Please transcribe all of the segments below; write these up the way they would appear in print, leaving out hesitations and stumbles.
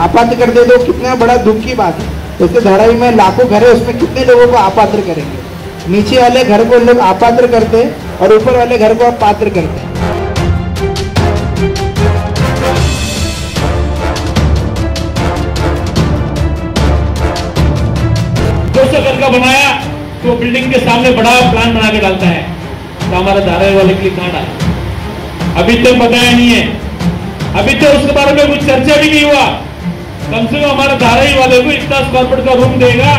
अपात्र कर दे तो कितना बड़ा दुख की बात है। जैसे धारावी में लाखों घर है, उसमें कितने लोगों को अपात्र करेंगे। नीचे वाले घर को लोग अपात्र करते और ऊपर वाले घर को आप पात्र करते। घर का बनाया तो बिल्डिंग के सामने बड़ा प्लान बना के डालता है, तो हमारा धारावी वाले के लिए कहां डाला? अभी तक बताया नहीं है, अभी तक उसके बारे में कुछ चर्चा भी नहीं हुआ। कम से कम हमारे धारावी वाले को इतना स्क्वायर फुट का रूम देगा।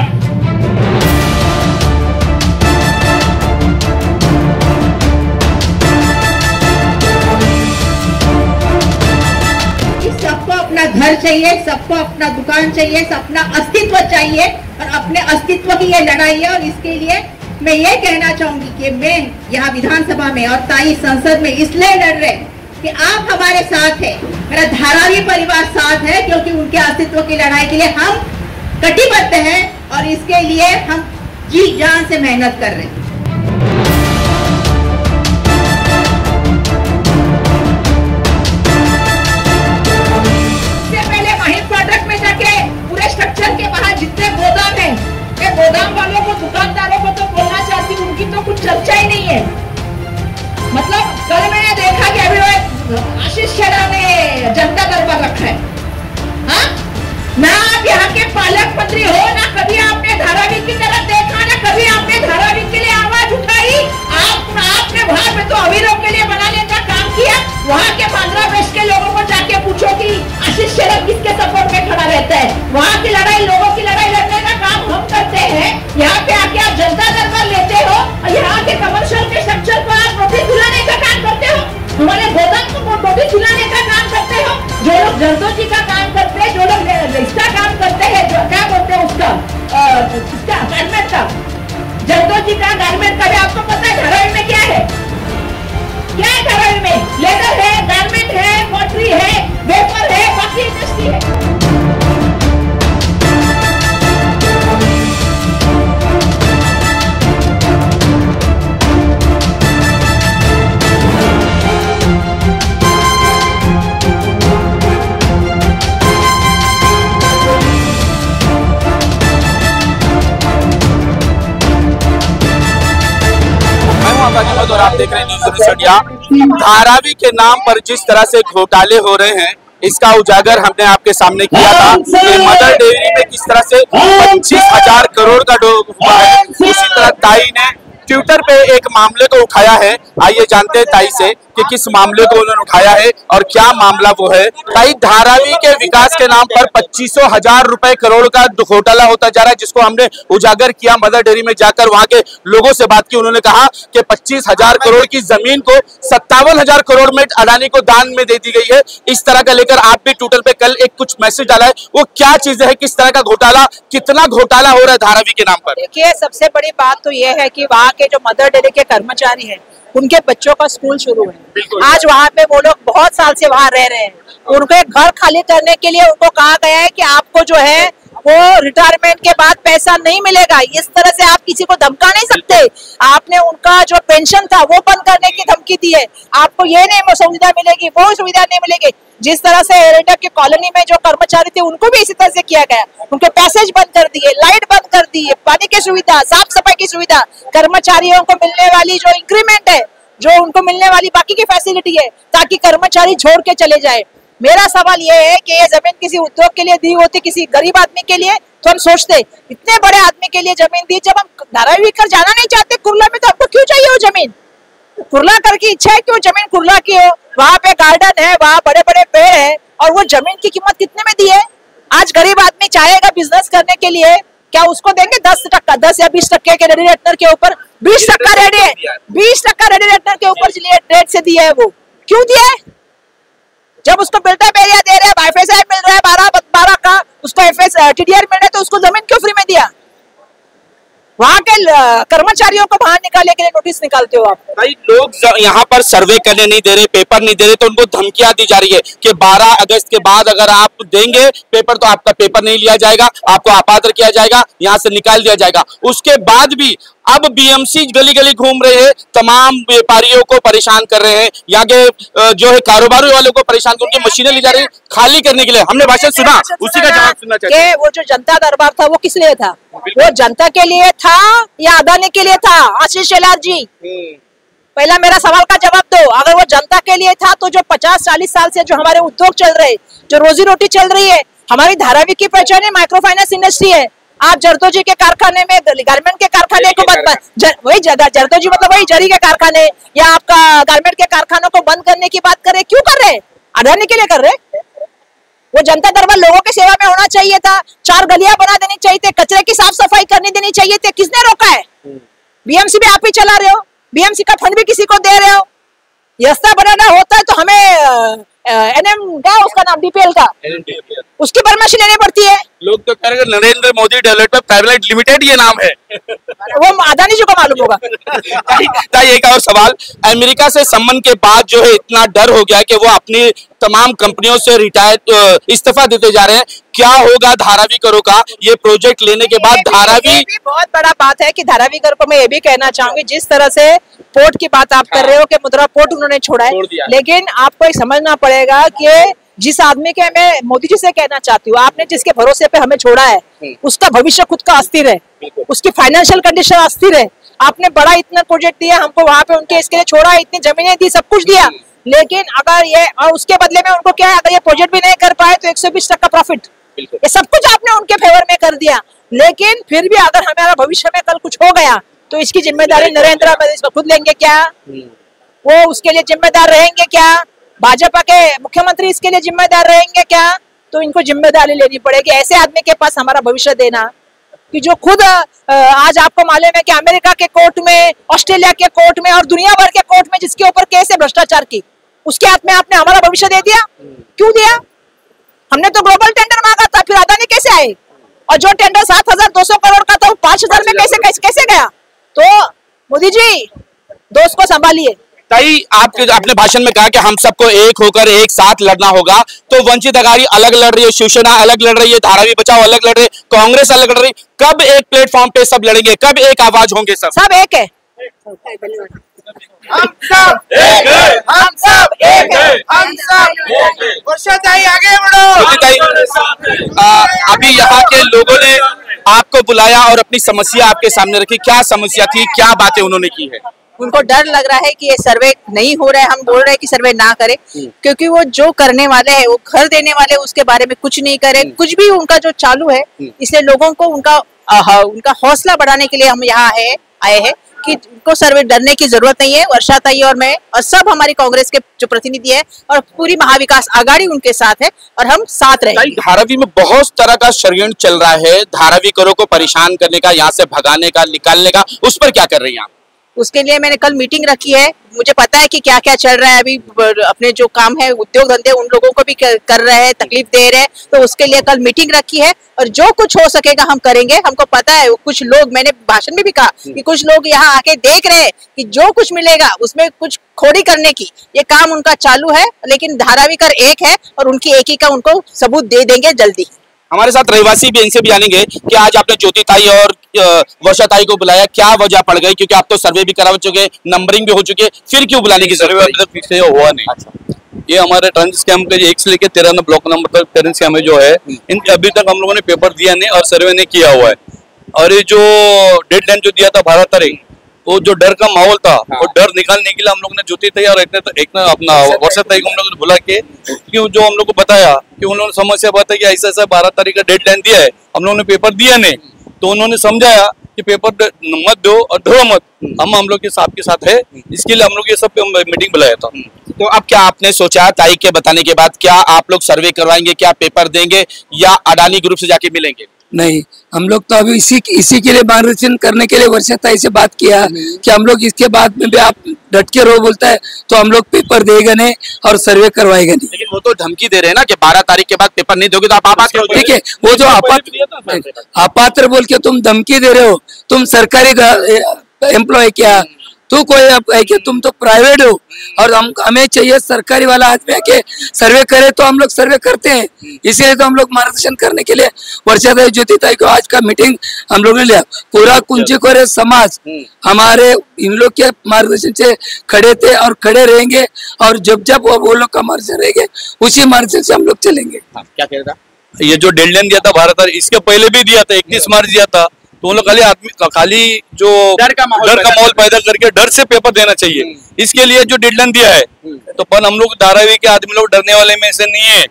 सबको अपना घर चाहिए, सबको अपना दुकान चाहिए, अपना अस्तित्व चाहिए और अपने अस्तित्व की ये लड़ाई है। और इसके लिए मैं ये कहना चाहूंगी कि मैं यहाँ विधानसभा में और ताई संसद में इसलिए लड़ रहे कि आप हमारे साथ हैं, मेरा धारावी परिवार साथ है, क्योंकि उनके अस्तित्व की लड़ाई के लिए हम कटिबद्ध हैं और इसके लिए हम जी जान से मेहनत कर रहे हैं। गोदाम वालों को, दुकानदारों को तो बोलना चाहती हूँ, उनकी तो कुछ चर्चा ही नहीं है। मतलब कल मैंने देखा कि अभी आशीष शेरा ने जनता दरबार रखा है। हाँ, ना आप यहाँ के पालक मंत्री हो, ना कभी आपने धारावी की तरफ देखा, ना कभी आपने धारावी के लिए आवाज उठाई। आपने वहां पे तो अवीरों के लिए बनाने का काम किया। वहाँ के 15 वर्ष के लोगों को जाके पूछो कि आशीष शेरा किसके सपोर्ट में खड़ा रहता है। वहाँ की लड़ाई, लोगों की लड़ाई लड़ने का काम हम करते हैं। यहाँ पे आके आप जनता दरबार लेते हो और यहाँ के कमर्शियल के स्ट्रक्चर को आप नोटिस दिलाने का काम करते हो, हमारे गोदाम को नोटिस दिलाने का काम करते हो। जो लोग जरदोजी का काम करते हैं, जो लोग इसका काम करते हैं, जो क्या बोलते हैं उसका गारमेंट का, जरदोजी का गारमेंट का भी आपको पता है धारावी में क्या है? क्या है धारावी में? लेदर है, गारमेंट है, पॉटरी है, वेपर है, बाकी इंडस्ट्री है। और आप देख रहे हैं न्यूज़ इंडिया। धारावी के नाम पर जिस तरह से घोटाले हो रहे हैं, इसका उजागर हमने आपके सामने किया था कि मदर डेयरी में किस तरह से 25,000 करोड़ का डूब हुआ है। उसी तरह ताई ने ट्विटर पे एक मामले को उठाया है। आइए जानते हैं ताई से कि किस मामले को उन्होंने उठाया है और क्या मामला वो है। ताई, धारावी के विकास के नाम पर 25,000 रुपए करोड़ का घोटाला होता जा रहा है, जिसको हमने उजागर किया मदर डेयरी में जाकर। वहां के लोगों से बात की, उन्होंने कहा कि 25,000 करोड़ की जमीन को 57,000 करोड़ में अडानी को दान में दे दी गई है। इस तरह का लेकर आप भी ट्विटर पे कल एक कुछ मैसेज डाला है, वो क्या चीजें है, किस तरह का घोटाला, कितना घोटाला हो रहा है धारावी के नाम पर? देखिए, सबसे बड़ी बात तो यह है कि वहाँ के जो मदर डेयरी के कर्मचारी हैं, उनके बच्चों का स्कूल शुरू है। आज वहाँ पे वो लोग बहुत साल से वहाँ रह रहे हैं। उनके घर खाली करने के लिए उनको कहा गया है कि आपको जो है वो रिटायरमेंट के बाद पैसा नहीं मिलेगा। इस तरह से आप किसी को धमका नहीं सकते। आपने उनका जो पेंशन था वो बंद करने की धमकी दी है। आपको ये नहीं सुविधा मिलेगी, वो सुविधा नहीं मिलेगी। जिस तरह से एरेटा की कॉलोनी में जो कर्मचारी थे उनको भी इसी तरह से किया गया। उनके पैसेज बंद कर दिए, लाइट बंद कर दी है, पानी की सुविधा, साफ सफाई की सुविधा, कर्मचारियों को मिलने वाली जो इंक्रीमेंट है, जो उनको मिलने वाली बाकी की फैसिलिटी है, ताकि कर्मचारी छोड़ के चले जाए। मेरा सवाल ये है कि ये जमीन किसी उद्योग के लिए दी होती, किसी गरीब आदमी के लिए, तो हम सोचते इतने बड़े आदमी के लिए जमीन दी। जब हम धारावी कर जाना नहीं चाहते कुर्ला में, तो आपको क्यों चाहिए वो जमीन? कुर्ला कर की इच्छा है कि वो जमीन कुर्ला की हो, वहाँ पे गार्डन है, वहाँ बड़े बड़े पेड़ है, और वो जमीन की कीमत कितने में दी है? आज गरीब आदमी चाहेगा बिजनेस करने के लिए, क्या उसको देंगे 10% 10 या 20% के रेडी रेटनर के ऊपर? 20% रेडी है, 20% रेडी रेटनर के ऊपर रेट से दिया है। वो क्यों दिया है? जब उसको बिल्टअप एरिया दे रहे हैं, FSI मिल रहा है 12 का, उसको TDR मिल रहा है, तो उसको जमीन क्यों फ्री में दिया? वहाँ के कर्मचारियों को बाहर निकालने के लिए नोटिस निकालते हो आप? भाई, लोग यहाँ पर सर्वे करने नहीं दे रहे, पेपर नहीं दे रहे, तो उनको धमकियां दी जा रही है कि 12 अगस्त के बाद अगर आप देंगे पेपर तो आपका पेपर नहीं लिया जाएगा, आपको अपात्र किया जाएगा, यहाँ से निकाल दिया जाएगा। उसके बाद भी अब बीएमसी गली गली घूम रहे हैं, तमाम व्यापारियों को परेशान कर रहे हैं, यहाँ के जो है कारोबारी वालों को परेशान कर, उनकी मशीनें ली जा रही खाली करने के लिए। हमने भाषण सुना, उसी का जवाब सुनना चाहिए कि वो जो जनता दरबार था वो किस लिए था? वो जनता के लिए था या अदानी के लिए था? आशीष शेलार जी, पहला मेरा सवाल का जवाब दो। अगर वो जनता के लिए था तो जो 50-40 साल से जो हमारे उद्योग चल रहे, जो रोजी रोटी चल रही है, हमारी धारावी की पहचान है माइक्रो फाइनेंस इंडस्ट्री है। आप जरदोजी के कारखाने में, गारमेंट के कारखाने को वही जगह जरदोजी मतलब वही जरी के कारखाने या आपका गारमेंट के कारखानों को बंद करने की बात कर रहे, क्यों कर रहे? अडानी के लिए कर रहे। वो जनता दरबार लोगों की सेवा में होना चाहिए था, 4 गलियां बना देनी चाहिए थे, कचरे की साफ सफाई करनी देनी चाहिए थे। किसने रोका है? बीएमसी भी आप ही चला रहे हो, बीएमसी का फंड भी किसी को दे रहे हो। रास्ता बनाना होता है तो हमें एनएम क्या उसका नाम, डीपीएल का, उसकी परमिशन लेनी पड़ती है। लोग तो कह रहे हैं Narendra Modi development private limited ये नाम है। वो अदानी जी को मालूम होगा। एक और सवाल, अमेरिका से संबंध के बाद जो है इतना डर हो गया कि वो अपनी तमाम कंपनियों से रिटायर इस्तीफा देते जा रहे हैं। क्या होगा धारावी करों का ये प्रोजेक्ट लेने के बाद? धारावी भी बहुत बड़ा बात है कि धारावी करों को मैं ये भी कहना चाहूंगी, जिस तरह से पोर्ट की बात आप कर रहे हो कि मुद्रा पोर्ट उन्होंने छोड़ा है, लेकिन आपको एक समझना पड़ेगा कि जिस आदमी के, मैं मोदी जी से कहना चाहती हूँ, आपने जिसके भरोसे पे हमें छोड़ा है उसका भविष्य खुद का अस्थिर है, उसकी फाइनेंशियल कंडीशन अस्थिर है। आपने बड़ा इतना प्रोजेक्ट दिया हमको, वहां पे उनके इसके लिए छोड़ा, इतनी जमीनें दी, सब कुछ दिया, लेकिन अगर ये और उसके बदले में उनको क्या है, अगर ये प्रोजेक्ट भी नहीं कर पाए तो 120% प्रॉफिट, ये सब कुछ आपने उनके फेवर में कर दिया। लेकिन फिर भी अगर हमारा भविष्य में कल कुछ हो गया तो इसकी जिम्मेदारी नरेंद्र मोदी खुद लेंगे क्या? वो उसके लिए जिम्मेदार रहेंगे क्या? भाजपा के मुख्यमंत्री इसके लिए जिम्मेदार रहेंगे क्या? तो इनको जिम्मेदारी लेनी पड़ेगी। ऐसे आदमी के पास हमारा भविष्य देना कि जो खुद आज आपको मालूम है कि अमेरिका के कोर्ट में, ऑस्ट्रेलिया के कोर्ट में और दुनिया भर के कोर्ट में जिसके ऊपर केस है भ्रष्टाचार की, उसके हाथ में आपने हमारा भविष्य दे दिया। क्यों दिया? हमने तो ग्लोबल टेंडर मांगा था, फिर अदानी कैसे आए? और जो टेंडर 7,200 करोड़ का था वो 5,000 में कैसे गया? तो मोदी जी दोस्त को संभालिए। ताई, आपके अपने भाषण में कहा कि हम सबको एक होकर एक साथ लड़ना होगा, तो वंचित अघाड़ी अलग लड़ रही है, शिवसेना अलग लड़ रही है, धारावी बचाओ अलग लड़ रही है, कांग्रेस अलग लड़ रही है। कब एक प्लेटफॉर्म पे सब लड़ेंगे? कब एक आवाज होंगे? सब एक है। हम सब एक है, हम सब एक है, हम सब एक है। वर्षा ताई आगे बढ़ो। अभी यहाँ के लोगों ने आपको बुलाया और अपनी समस्या आपके सामने रखी। क्या समस्या थी, क्या बातें उन्होंने की है? उनको डर लग रहा है कि ये सर्वे नहीं हो रहा है। हम बोल रहे हैं कि सर्वे ना करे, क्योंकि वो जो करने वाले हैं, वो घर देने वाले उसके बारे में कुछ नहीं करे, कुछ भी उनका जो चालू है। इसलिए लोगों को उनका हौसला बढ़ाने के लिए हम यहाँ आए हैं कि उनको सर्वे डरने की जरूरत नहीं है। वर्षा ताई और मैं और सब हमारी कांग्रेस के जो प्रतिनिधि है और पूरी महाविकास आघाड़ी उनके साथ है और हम साथ रहेंगे। धारावी में बहुत तरह का षड्यंत्र चल रहा है, धारावी करों को परेशान करने का, यहाँ से भगाने का, निकालने का, उस पर क्या कर रही हैं आप? उसके लिए मैंने कल मीटिंग रखी है। मुझे पता है कि क्या क्या चल रहा है अभी, अपने जो काम है उद्योग धंधे उन लोगों को भी कर रहे हैं, तकलीफ दे रहे हैं, तो उसके लिए कल मीटिंग रखी है और जो कुछ हो सकेगा हम करेंगे। हमको पता है कुछ लोग, मैंने भाषण में भी कहा कि कुछ लोग यहाँ आके देख रहे हैं कि जो कुछ मिलेगा उसमें कुछ खोड़ी करने की ये काम उनका चालू है, लेकिन धारावी कर एक है और उनकी एक ही का उनको सबूत दे देंगे जल्दी। हमारे साथ रहवासी भी, इनसे भी जानेंगे कि आज आपने ज्योति ताई और वर्षा ताई को बुलाया, क्या वजह पड़ गई? क्योंकि आप तो सर्वे भी करा चुके, नंबरिंग भी हो चुकी है, फिर क्यों बुलाने की जरूरत? सर्वे फिक्स हुआ नहीं। अच्छा। ये हमारे ट्रांजिट कैंप के 1 से लेकर 13 ब्लॉक नंबर तक पेरेंट्स कैंप जो है, इनके अभी तक हम लोगों ने पेपर दिया नहीं और सर्वे नहीं किया हुआ है। और ये जो डेडलाइन जो दिया था 12 तारीख, वो जो डर का माहौल था, वो डर निकालने के लिए हम लोग ने ज्योति ताई और एक अपना वर्षा ताई को हम लोग ने बुला के, क्यों जो हम लोग को बताया कि उन्होंने समस्या बताई कि ऐसा ऐसा 12 तारीख का डेडलाइन दिया है, हम लोगों ने पेपर दिया नहीं, तो उन्होंने समझाया कि पेपर मत दो और ढो मत, हम लोग के साथ है, इसके लिए हम लोग ये सब मीटिंग बुलाया था। तो अब क्या आपने सोचा, ताई के बताने के बाद, क्या आप लोग सर्वे करवाएंगे, क्या पेपर देंगे या अडानी ग्रुप से जाके मिलेंगे? नहीं, हम लोग तो अभी इसी के लिए मार्गदर्शन करने के लिए वर्षा ताई से बात किया कि हम लोग इसके बाद में भी आप डट के रो बोलता है तो हम लोग पेपर देगा नहीं और सर्वे करवाएगा नहीं। लेकिन वो तो धमकी दे रहे हैं ना कि 12 तारीख के बाद पेपर नहीं दोगे तो आप ठीक है, वो जो अपात्र बोल के तुम धमकी दे रहे हो, तुम सरकारी एम्प्लॉय क्या, तू कोई अब है कि तुम तो प्राइवेट हो और हमें चाहिए सरकारी वाला आदमी है कि सर्वे करे, तो हम लोग सर्वे करते हैं। इसीलिए तो हम लोग मार्गदर्शन करने के लिए वर्षाताई ज्योतिताई को आज का मीटिंग हम लोग ने लिया। पूरा कुंची कोरे समाज हमारे इन लोग के मार्गदर्शन से खड़े थे और खड़े रहेंगे, और जब जब वो लोग का मार्गदर्शन रहेंगे उसी मार्गदर्शन से हम लोग चलेंगे। क्या कह रहा था? ये जो डेडलाइन दिया था भारत, इसके पहले भी दिया था, 31 मार्च दिया था, तो उन लोग खाली जो डर का माहौल पैदा करके डर से पेपर देना चाहिए, इसके लिए जो डेडलाइन दिया है। तो पर हम लोग धारावी के आदमी लोग डरने वाले में से नहीं है।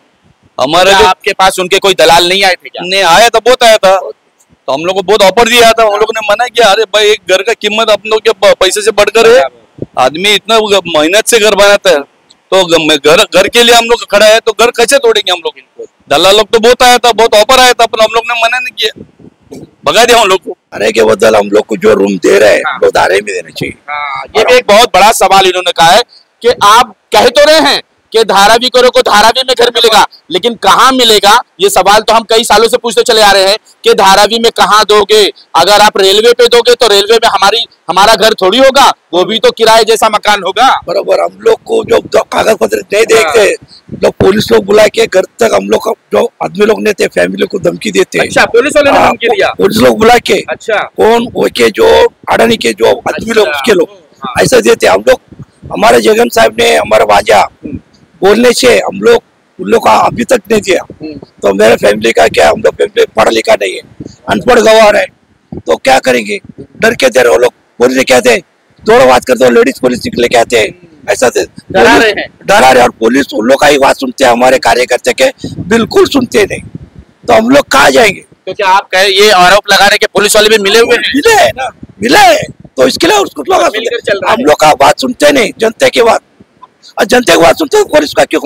हमारे आपके पास उनके कोई दलाल नहीं आए थे क्या? नहीं आया था, बहुत आया था, तो हम लोग को बहुत ऑफर दिया था, हम लोग ने मना किया। अरे भाई, एक घर का कीमत हम लोग के पैसे से बढ़कर है, आदमी इतना मेहनत से घर बनाता है, तो घर के लिए हम लोग खड़ा है, तो घर कैसे तोड़ेंगे हम लोग? दलाल लोग तो बहुत आया था, बहुत ऑफर आया था, पर हम लोग ने मना नहीं किया, भगा दिया हम लोग को। अरे के बदल हम लोग को जो रूम दे रहे हैं वो धारे में देना चाहिए। ये भी एक बहुत बड़ा सवाल इन्होंने कहा है कि आप कह तो रहे हैं कि धारावी करो को धारावी में घर मिलेगा, लेकिन कहाँ मिलेगा? ये सवाल तो हम कई सालों से पूछते चले आ रहे हैं कि धारावी में कहाँ दोगे? अगर आप रेलवे पे दोगे तो रेलवे में हमारा घर थोड़ी होगा, वो भी तो किराए जैसा मकान होगा। बराबर, हम लोग को जो कागज पत्र नहीं देखते, लोग पुलिस लोग बुला के घर तक हम लोग जो आदमी लोग ने थे फैमिली को धमकी देते। अच्छा, पुलिस वाले ने धमकी दिया? पुलिस लोग बुला के, अच्छा, कौन वो के जो अडानी के जो आदमी लोग उसके लोग ऐसा देते। हम लोग, हमारे जगन साहब ने हमारा वाजा बोलने से हम लोग उन लोग का अभी तक नहीं दिया। तो मेरे फैमिली का क्या, हम लोग फैमिली पढ़ा लिखा नहीं है, अनपढ़ गवार है, तो क्या करेंगे? डर के दे रहे वो लोग। पुलिस कहते हैं थोड़ा बात करते हो, लेडीज पुलिस लेके आते हैं, ऐसा डरा रहे और पुलिस उन लोग का ही बात सुनते हैं, हमारे कार्यकर्ता के बिल्कुल सुनते नहीं। तो हम लोग कहाँ जाएंगे? तो क्या आप कहे ये आरोप लगा रहे कि पुलिस वाले भी मिले हुए हैं? मिले है ना, मिले है, तो इसके लिए हम लोग का बात सुनते नहीं, जनता की बात, और जनता की बात सुनते पुलिस का क्यों?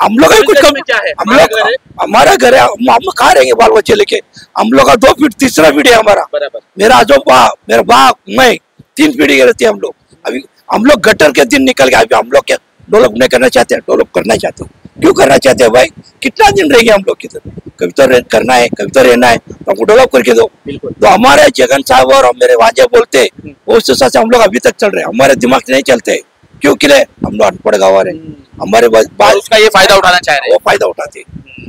हम लोग कुछ कम, हम लोग हमारा घर है, हम कहाँ रहेंगे बाल बच्चे लेके? हम लोग का 2 फीट, तीसरा पीढ़ी है हमारा। मेरा आजोबा, मेरा बाप, मैं 3 पीढ़ी के रहती है हम लोग। अभी हम लोग गटर के दिन निकल गए, अभी हम लोग क्या डेवलप नहीं करना चाहते? डेवलप करना चाहते हो, क्यों करना चाहते हैं भाई? कितना दिन रहेंगे हम लोग किधर? कभी तो करना है, कभी तो रहना है, तो हमको डेवलप करके दो। तो हमारे जगन साहब और मेरे वाजे बोलते उस हिसाब से हम लोग अभी तक चल रहे हैं, हमारे दिमाग से नहीं चलते। क्यों किले? हम लोग अनपढ़ गवार है, हमारे बात उसका ये फायदा उठाना चाह रहे हैं, वो फायदा उठाते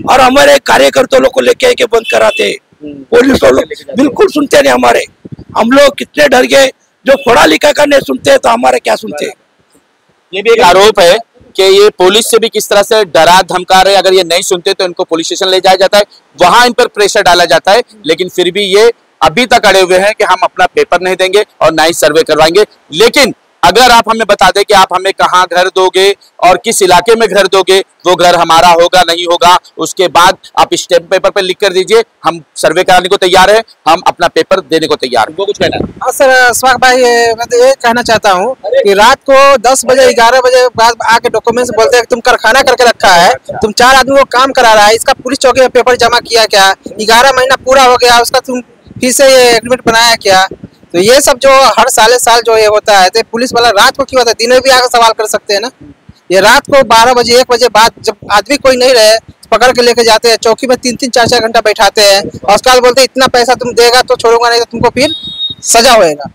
और हमारे कार्यकर्ता लोग को लेके आके बंद कराते। पुलिस लोग बिल्कुल सुनते नहीं हमारे। हम लोग कितने डर गए, जो पढ़ा लिखा का नहीं सुनते तो हमारे क्या सुनते? ये भी एक आरोप है कि ये पुलिस से भी किस तरह से डरा धमका रहे, अगर ये नहीं सुनते तो इनको पुलिस स्टेशन ले जाया जाता है, वहां इन पर प्रेशर डाला जाता है, लेकिन फिर भी ये अभी तक अड़े हुए हैं कि हम अपना पेपर नहीं देंगे और ना ही सर्वे करवाएंगे। लेकिन अगर आप हमें बता दें कि आप हमें कहाँ घर दोगे और किस इलाके में घर दोगे, वो घर हमारा होगा नहीं होगा, उसके बाद आप स्टैम्प पेपर पे लिख कर दीजिए, हम सर्वे कराने को तैयार है, हम अपना पेपर देने को तैयार है। वो कुछ कहना है? हाँ सर, स्वाग भाई, मैं तो ये कहना चाहता हूँ कि रात को 10 बजे 11 बजे बाद आके डॉक्यूमेंट्स बोलते हैं तुम कारखाना करके रखा है, तुम 4 आदमी को काम करा रहा है, इसका पुलिस चौकी में पेपर जमा किया क्या? 11 महीना पूरा हो गया, उसका तुम फिर से ये एग्रीमेंट बनाया क्या? तो ये सब जो हर साल जो ये होता है, तो पुलिस वाला रात को क्यों होता है? दिन में भी आकर सवाल कर सकते हैं ना। ये रात को 12 बजे 1 बजे बाद जब आदमी कोई नहीं रहे, पकड़ के लेके जाते हैं, चौकी में 3-3 4-4 घंटा बैठाते हैं, और उसके बाद बोलते हैं इतना पैसा तुम देगा तो छोड़ूंगा, नहीं तो तुमको फिर सजा होएगा।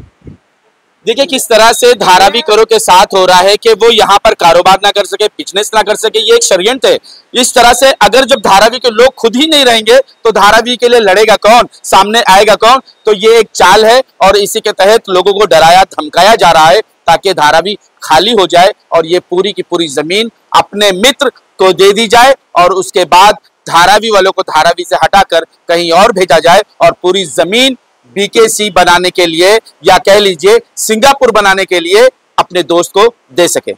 देखिए किस तरह से धारावी करो के साथ हो रहा है कि वो यहाँ पर कारोबार ना कर सके, बिजनेस ना कर सके, ये एक षड्यंत्र है। इस तरह से अगर जब धारावी के लोग खुद ही नहीं रहेंगे तो धारावी के लिए लड़ेगा कौन, सामने आएगा कौन? तो ये एक चाल है और इसी के तहत लोगों को डराया धमकाया जा रहा है ताकि धारावी खाली हो जाए और ये पूरी की पूरी जमीन अपने मित्र को दे दी जाए और उसके बाद धारावी वालों को धारावी से हटाकर कहीं और भेजा जाए और पूरी जमीन बीकेसी बनाने के लिए या कह लीजिए सिंगापुर बनाने के लिए अपने दोस्त को दे सके।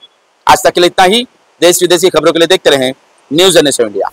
आज तक के लिए इतना ही। देश विदेशी खबरों के लिए देखते रहें न्यूज़ NSO इंडिया।